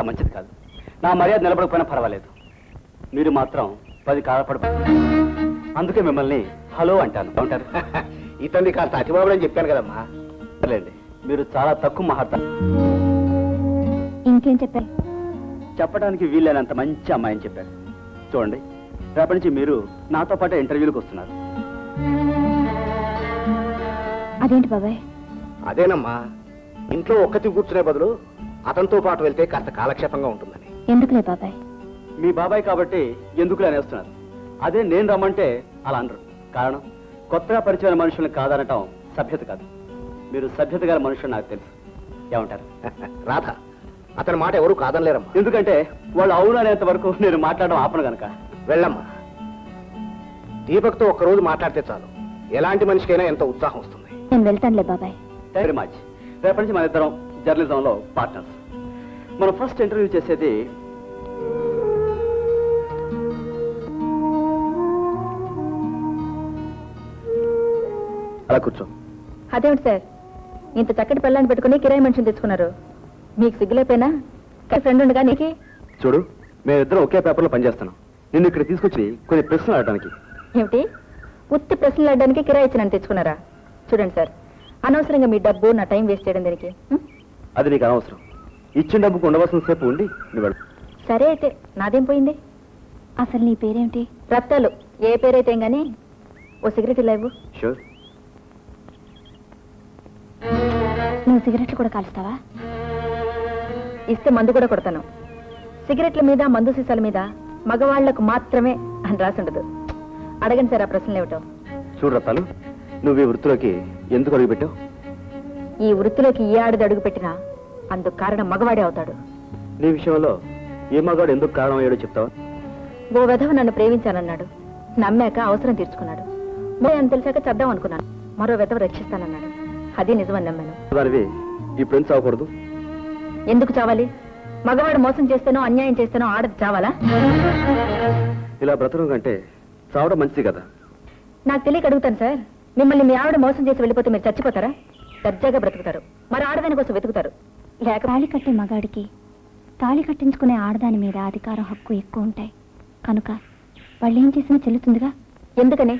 మంచిది కాదు. నా మర్యాద నిలబడకపోయినా పర్వాలేదు, మీరు మాత్రం 10 కాలపడ. అందుకే మిమ్మల్ని హలో అంటాను. ఉంటారు. ఇతన్ని కాస్త అతిబాబుడు అని చెప్పాను కదమ్మా. లేండి, మీరు చాలా తక్కువ మాట్లాడతారు. ఇంకేం చెప్పారు? చెప్పడానికి వీలైనంత మంచి అమ్మాయిని చెప్పారు. చూడండి, రేపటి నుంచి మీరు నాతో పాటు ఇంటర్వ్యూలకు వస్తున్నారు. అదేంటి బాబాయ్? అదేనమ్మా, ఇంట్లో ఒక్కతి కూర్చునే బదులు అతనితో పాటు వెళ్తే కాస్త కాలక్షేపంగా ఉంటుందని. ఎందుకులే బాబాయ్? మీ బాబాయ్ కాబట్టి ఎందుకులే అనేస్తున్నారు. అదే నేను రమ్మంటే అలా అనరు. కారణం, కొత్తగా పరిచయమైన మనుషుల్ని కాదనటం సభ్యత కాదు. మీరు సభ్యత గల మనుషులు నాకు తెలుసు. ఏమంటారు? రాధ, అతని మాట ఎవరు కాదనలేరమ్మా. ఎందుకంటే వాళ్ళు అవును అనేంత వరకు నేను మాట్లాడడం ఆపను గనక. వెళ్ళమ్మా, దీపక్తో ఒక్కరోజు మాట్లాడితే చాలు, ఎలాంటి మనిషికైనా ఎంతో ఉత్సాహం వస్తుంది. నేను వెళ్తానులే బాబాయ్. Very much. రేపటి నుంచి మన ఇద్దరం జర్నలిజంలో పార్ట్నర్స్. మనం ఫస్ట్ ఇంటర్వ్యూ చేసేది అలా కూర్చో. అదేమిటి సార్, ఇంత చక్కటి పిల్లని పెట్టుకుని కిరాయి మనిషిని తెచ్చుకున్నారు? మీకు సిగ్గులేపోయినా? ఫ్రెండ్ ఉండగా నీకు? చూడు, మేమిద్దరం ఒకే పేపర్లో పనిచేస్తున్నాం. నిన్ను ఇక్కడ తీసుకొచ్చి కొన్ని ప్రశ్నలు అడగడానికి. ఏమిటి, ఉత్తి ప్రశ్నలు అడడానికి కిరాయి ఇచ్చి నన్ను తెచ్చుకున్నారా? చూడండి సార్, అనవసరంగా మీ డబ్బు నా టైం వేస్ట్ చేయడం దీనికి. అది నీకు అనవసరం. ఇచ్చిన డబ్బుకు ఉండవలసిన సేపు ఉండి నువ్వు వెళ్ళు. సరే అయితే, నాదేం పోయింది? అసలు నీ పేరేమిటి? రత్తాలు. ఏ పేరైతే గానీ ఓ సిగరెట్ ఇలా ఇవ్వు. షూర్. నువ్వు సిగరెట్లు కూడా కాలుస్తావా? ఇస్తే మందు కూడా కొడతాను. సిగరెట్ల మీద, మందు సీసాల మీద మగవాళ్లకు మాత్రమే అని రాసి ఉండదు. అడగండి సార్ ఆ ప్రశ్నలు ఏమిటో. చూడు రత్తాలు, నువ్వు ఈ వృత్తిలోకి ఎందుకు అడుగుపెట్టావు? ఈ వృత్తిలోకి ఏ ఆడది అడుగు పెట్టినా అందుకు కారణం మగవాడే అవుతాడు. నీ విషయంలో ఏ మగాడు ఎందుకు కారణం అయ్యాడో చెప్తావా? ఓ వెధవ నన్ను ప్రేమించానన్నాడు, నమ్మాక అవసరం తీర్చుకున్నాడు. మో అని తెలిసాక చద్దాం అనుకున్నాను, మరో వెధవ రక్షిస్తానన్నాడు. అది నిజమని నమ్మాను. దానివి ఇప్పుడు ఎందుకు చావకూడదు? ఎందుకు చావాలి? మగవాడు మోసం చేస్తేనో అన్యాయం చేస్తేనో ఆడది చావాలా? ఇలా బ్రతకడం కంటే చావడం మంచిది కదా. నాకు తెలియక అడుగుతాను సార్, మిమ్మల్ని మీ ఆవిడ మోసం చేసి వెళ్ళిపోతే మీరు చచ్చిపోతారా? దర్జాగా బ్రతుకుతారు, మరి ఆడదాని కోసం వెతుకుతారు. లేక తాళి కట్టే మగాడికి తాళి కట్టించుకునే ఆడదాని మీద అధికారం, హక్కు ఎక్కువ ఉంటాయి కనుక వాళ్ళు ఏం చేసినా చెల్లుతుందిగా. ఎందుకని?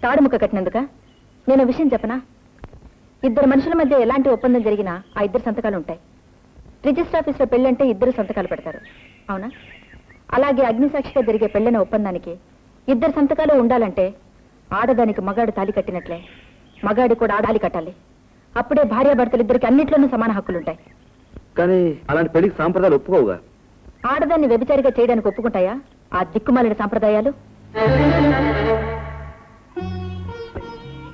తాడు ముక్క కట్టినందుక? నేను విషయం చెప్పనా? ఇద్దరు మనుషుల మధ్య ఎలాంటి ఒప్పందం జరిగినా ఆ ఇద్దరు సంతకాలు ఉంటాయి. రిజిస్టర్ ఆఫీస్లో పెళ్ళంటే ఇద్దరు సంతకాలు పెడతారు, అవునా? అలాగే అగ్నిసాక్షిగా జరిగే పెళ్ళైన ఒప్పందానికి ఇద్దరు సంతకాలు ఉండాలంటే ఆడదానికి మగాడు తాళి కట్టినట్లే మగాడి కూడా ఆడాలి కట్టాలి. అప్పుడే భార్యాభర్తలు ఇద్దరికి అన్నిట్లోనూ సమాన హక్కులుంటాయి. కానీ అలాంటి పెళ్లికి సాంప్రదాయాలు ఒప్పుకోవుగా. ఆడదాన్ని వ్యభిచారిగా చేయడానికి ఒప్పుకుంటాయా ఆ దిక్కుమాలిన సాంప్రదాయాలు?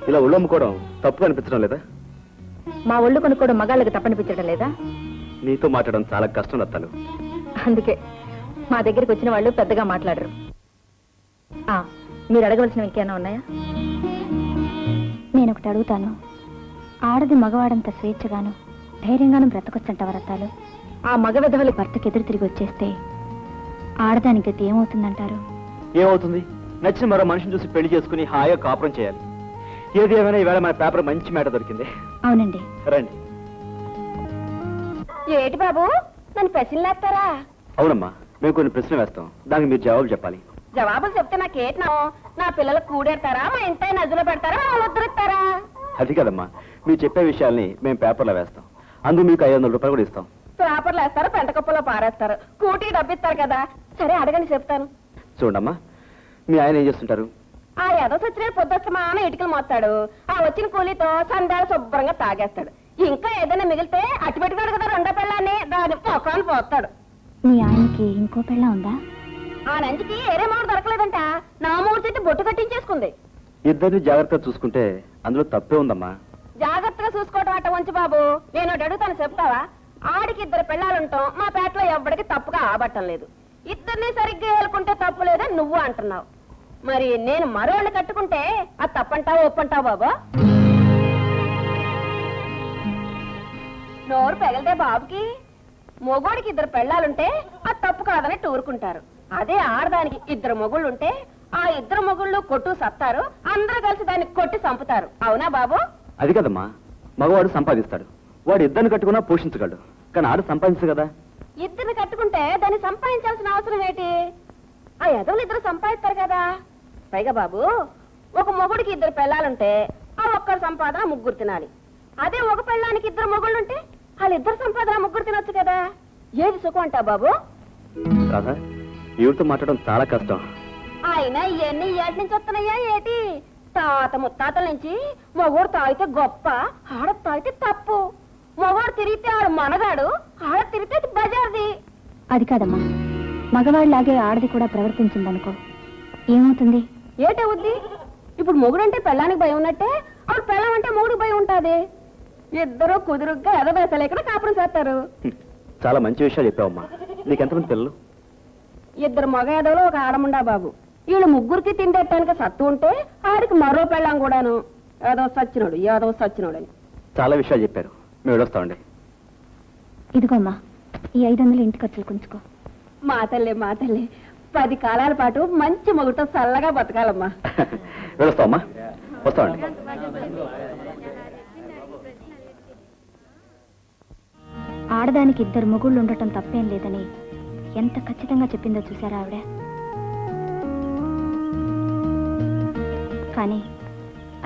ఇలా ఒళ్ళమ్ముకోవడం తప్పు అనిపించడం లేదా? మా ఒళ్ళు కొనుక్కోవడం మగాళ్ళకి తప్పనిపించడం లేదా? నీతో మాట్లాడడం చాలా కష్టం రత్తాలు. అందుకే మా దగ్గరికి వచ్చిన వాళ్ళు పెద్దగా మాట్లాడరు. మీరు అడగవలసినవి ఇంకేమైనా ఉన్నాయా? నేను ఒకటి అడుగుతాను. ఆడది మగవాడంత స్వేచ్ఛగాను ధైర్యంగాను బ్రతకొచ్చంట వరతాలు. ఆ మగ విధవలు భర్తకి ఎదురు తిరిగి వచ్చేస్తే ఆడదానికి గతి ఏమవుతుందంటారు? ఏమవుతుంది? నచ్చిన మరో మనిషిని చూసి పెళ్లి చేసుకుని హాయిగా కాపురం చేయాలి. ఏది ఏమైనా ఈవేళ మన పేపర్ మంచి మ్యాటర్ దొరికింది. అవునండి. రండి. ఏటి బాబు, నన్ను ప్రశ్నలు వేస్తారా? అవునమ్మా, మేము కొన్ని ప్రశ్నలు వేస్తాం, దానికి మీరు జవాబు చెప్పాలి. జవాబులు చెప్తే నాకేటి నా పిల్లలు కూడేస్తారా, మా ఇంటి నజులో పెడతారా, ఉద్ధరిస్తారా? అది కదమ్మా, మీరు చెప్పే విషయాల్ని మేము పేపర్లో వేస్తాం. అందుకు మీకు 500 రూపాయలు కూడా ఇస్తాం. పేపర్లు వేస్తారు, పెంటకప్పులో పారేస్తారు, కూటీ డబ్బిస్తారు కదా. సరే అడగండి, చెప్తాను. చూడమ్మా, మీ ఆయన ఏం చేస్తుంటారు? ఆ ఏదో వచ్చిన పొద్దుస్తమాన ఇటుకలు మోస్తాడు. ఆ వచ్చిన కూలీతో సందాలు శుభ్రంగా తాగేస్తాడు. ఇంకా ఏదైనా మిగిలితే అట్టి పెట్టుకోడు కదా రెండో పిల్లాన్ని, దాని పొక్కలు పోస్తాడు. మీ ఆయనకి ఇంకో పిల్ల ఉందా? ఆ నంచికి ఏరే మూడు దొరకలేదంట, నా మూడు చెట్టు బొట్టు కట్టించేసుకుంది. ఇద్దరిని జాగ్రత్తగా చూసుకుంటే అందులో తప్పే ఉందమ్మా. జాగ్రత్తగా చూసుకోవటం అట్ట ఉంచి బాబు, నేను అడుగుతాను, చెప్తావా? ఆడికి 2 పిల్లలుంటాం, మా పేటలో ఎవ్వడికి తప్పుగా ఆబట్టం లేదు. ఇద్దరిని సరిగ్గా ఏలుకుంటే తప్పు లేదని నువ్వు అంటున్నావు. మరి నేను మరోళ్ళు కట్టుకుంటే అది తప్పంటావు ఒప్పంటావు బాబు? నోరు పెగలితే బాబుకి. మొగోడికి 2 పెళ్ళాలుంటే అది తప్పు కాదని ఊరుకుంటారు. అదే ఆడదానికి 2 మొగుళ్ళుంటే ఆ 2 మొగుళ్ళు కొట్టు సత్తారు, అందరూ కలిసి దాన్ని కొట్టి చంపుతారు, అవునా బాబు? అది కదమ్మా, మగవాడు సంపాదిస్తాడు, వాడు ఇద్దరిని కట్టుకున్నా పోషించగలడు, కానీ ఆడు సంపాదించు కదా. ఇద్దరిని కట్టుకుంటే దాన్ని సంపాదించాల్సిన అవసరం ఏంటి? ఆ ఎదవలు ఇద్దరు సంపాదిస్తారు కదా. పైగా బాబు, ఒక మొగుడికి ఇద్దరు పెళ్ళాలుంటే ఆ ఒక్కరు సంపాదన ముగ్గురు తినాలి. అదే ఒక పెళ్ళానికి ఇద్దరు మొగుళ్ళుంటే వాళ్ళిద్దరు సంపాదన ముగ్గురు తినొచ్చు కదా. ఏది సుఖం అంటావు బాబు? రాధా, వీడితో మాట్లాడడం చాలా కష్టం. అయినా ఇవన్నీ ఏటి నుంచి వస్తున్నాయా ఏటి? తాత ముత్తాతల నుంచి మొగోడు తాగితే గొప్ప, ఆడ తాగితే తప్పు. మొగోడు తిరిగితే ఆడు మనగాడు, ఆడ తిరిగితే అది బజార్ది. అది కాదమ్మా, మగవాడిలాగే ఆడది కూడా ప్రవర్తించిందనుకో, ఏమవుతుంది? ఏటవుద్ది? ఇప్పుడు మొగుడంటే పెళ్ళానికి భయం ఉన్నట్టే ఆవిడ పెళ్ళం అంటే మొగుడికి భయం ఉంటాది. ఇద్దరు కుదురుగ్గా ఎదవేసలేక కాపురం చేస్తారు. చాలా మంచి విషయాలు చెప్పావమ్మా. నీకెంతమంది పిల్లలు? ఇద్దరు మగ ఎదవలు ఒక ఆడముండా బాబు. వీళ్ళు ముగ్గురికి తిండెట్టానికి సత్తు ఉంటే ఆడికి మరో పెళ్ళాం కూడాను. ఏదో సచ్చినోడు అని చాలా విషయాలు చెప్పారు. మేము వెళ్ళొస్తామండి. ఇదిగోమ్మా, ఈ 500 ఇంటి ఖర్చులు కొంచుకో. మా తల్లి 10 కాలాల పాటు మంచి మొగుతో చల్లగా బతకాలమ్మా. వెళ్ళొస్తామమ్మా. వస్తామండి. ఆడదానికి ఇద్దరు మొగుళ్ళు ఉండటం తప్పేం లేదని ఎంత ఖచ్చితంగా చెప్పిందో చూసారా ఆవిడ? కానీ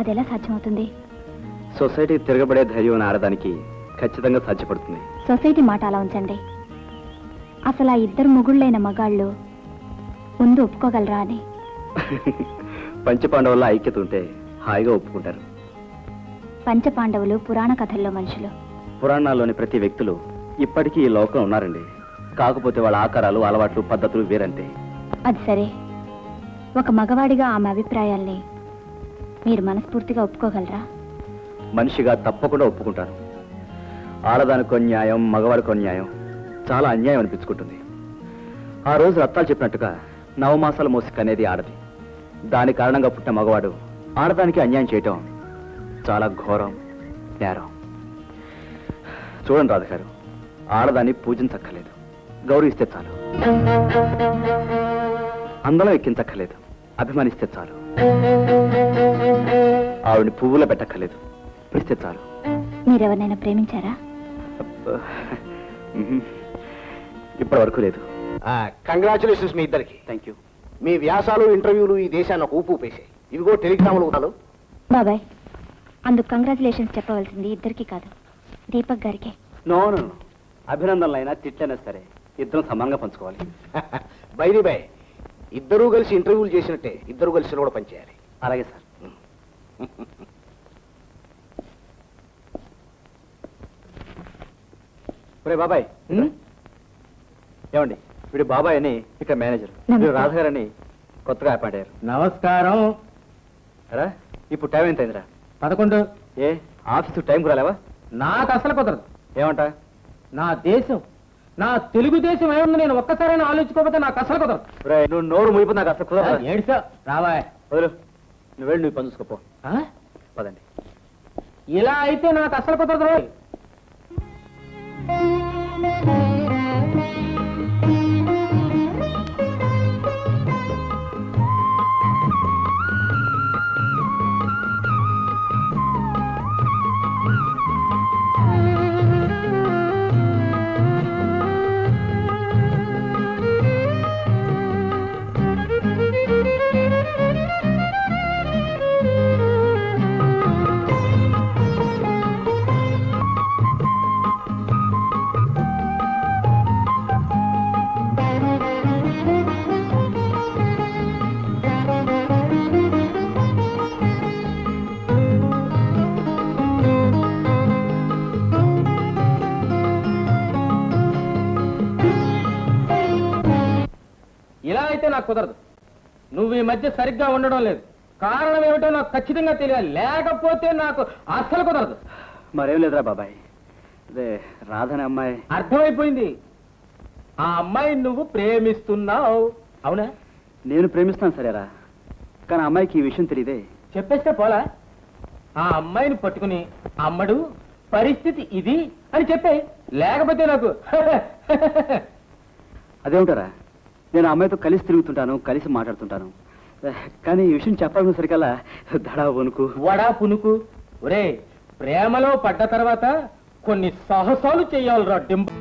అదెలా సాధ్యమవుతుంది? సొసైటీ తిరగబడే ధైర్యం ఆడదానికి ఖచ్చితంగా సాధ్యపడుతుంది. సొసైటీ మాట అలా ఉంచండి. అసలు ఆ ఇద్దరు మొగుళ్ళైన మగాళ్ళు ముందు ఒప్పుకోగలరా అని. పంచపాండవుల ఐక్యత ఉంటే హాయిగా ఒప్పుకుంటారు. పంచపాండవులు పురాణ కథల్లో మనుషులు. పురాణాల్లోని ప్రతి వ్యక్తులు ఇప్పటికీ ఈ లోకం ఉన్నారండి. కాకపోతే వాళ్ళ ఆకారాలు, అలవాట్లు, పద్ధతులు వేరంతే. అది సరే, ఒక మగవాడిగా ఆమె అభిప్రాయాల్ని మీరు మనస్ఫూర్తిగా ఒప్పుకోగలరా? మనిషిగా తప్పకుండా ఒప్పుకుంటారు. ఆడదానికో న్యాయం, మగవాడికో న్యాయం. చాలా అన్యాయం అనిపించుకుంటుంది. ఆ రోజు రత్తాలు చెప్పినట్టుగా నవమాసాలు మోసి కనేది ఆడది. దాని కారణంగా పుట్టిన మగవాడు ఆడదానికి అన్యాయం చేయటం చాలా ఘోరం, నేరం. చూడండి రాధగారు, ఆడదాన్ని పూజించక్కర్లేదు, గౌరవిస్తే చాలు. అందరం ఎక్కించక్కర్లేదు, అభిమానిస్తే చాలు. ఆవిడని పువ్వులో పెట్టక్కర్లేదు, పిలిస్తే చాలు. మీరెవరినైనా ప్రేమించారా? ఇప్పటి వరకు లేదు. కంగ్రాచులేషన్స్ మీ ఇద్దరికి. Thank you. మీ వ్యాసాలు, ఇంటర్వ్యూలు ఈ దేశాన్ని ఒక ఊపు ఊపేశాయి. ఇవిగో టెలిగ్రాములు కూడా. బాబాయ్, అందుకు కంగ్రాచులేషన్స్ చెప్పవలసింది ఇద్దరికి కాదు, దీపక్ గారికి. నో, అభినందనలైనా తిట్లైనా సరే ఇద్దరం సమానంగా పంచుకోవాలి. బైది బై, ఇద్దరూ కలిసి ఇంటర్వ్యూలు చేసినట్టే ఇద్దరు కలిసి కూడా పనిచేయాలి. అలాగే సార్. ఒరే బాబాయ్, ఏమండి, వీడు బాబాయ్ అని ఇక్కడ మేనేజర్, వీడు రాధగారు అని కొత్తగా అపాయింట్ అయ్యారు. నమస్కారం. రా, ఇప్పుడు టైం ఎంత అయిందిరా? 11. ఏ ఆఫీసు టైం కూడా లేవా? నాకు అసలు కుదరదు. ఏమంటా? నా దేశం, నా తెలుగుదేశం ఏముంది నేను ఒక్కసారైనా ఆలోచించుకోకపోతే నాకు అసలు కుదరదు. నువ్వు నోరు ముయిపోతే నాకు అసలు కుదరదు. ఏడుసా రావాయ్. వదిలు, నువ్వు వెళ్ళి నువ్వు పని చూసుకోపో. పదండి. ఇలా అయితే నాకు అసలు కుదరదు. రోయ్. ఇలా అయితే నాకు కుదరదు. నువ్వు ఈ మధ్య సరిగ్గా ఉండడం లేదు. కారణం ఏమిటో నాకు ఖచ్చితంగా తెలియాలి, లేకపోతే నాకు అస్సలు కుదరదు. మరేం లేదురా బాబాయ్, అదే రాధనే అమ్మాయి. అర్థమైపోయింది. ఆ అమ్మాయిని నువ్వు ప్రేమిస్తున్నావు, అవునా? నేను ప్రేమిస్తాను సరేరా, కానీ అమ్మాయికి ఈ విషయం తెలియదే. చెప్పేస్తే పోలా? ఆ అమ్మాయిని పట్టుకుని అమ్మడు పరిస్థితి ఇది అని చెప్పే, లేకపోతే నాకు అదేమిటారా, నేను అమ్మాయితో కలిసి తిరుగుతుంటాను, కలిసి మాట్లాడుతుంటాను, కానీ ఈ విషయం చెప్పాలని సరికల్లా దడా వణుకు, వడా పునుకు. ఒరే, ప్రేమలో పడ్డ తర్వాత కొన్ని సాహసాలు చెయ్యాలిరా డింపు.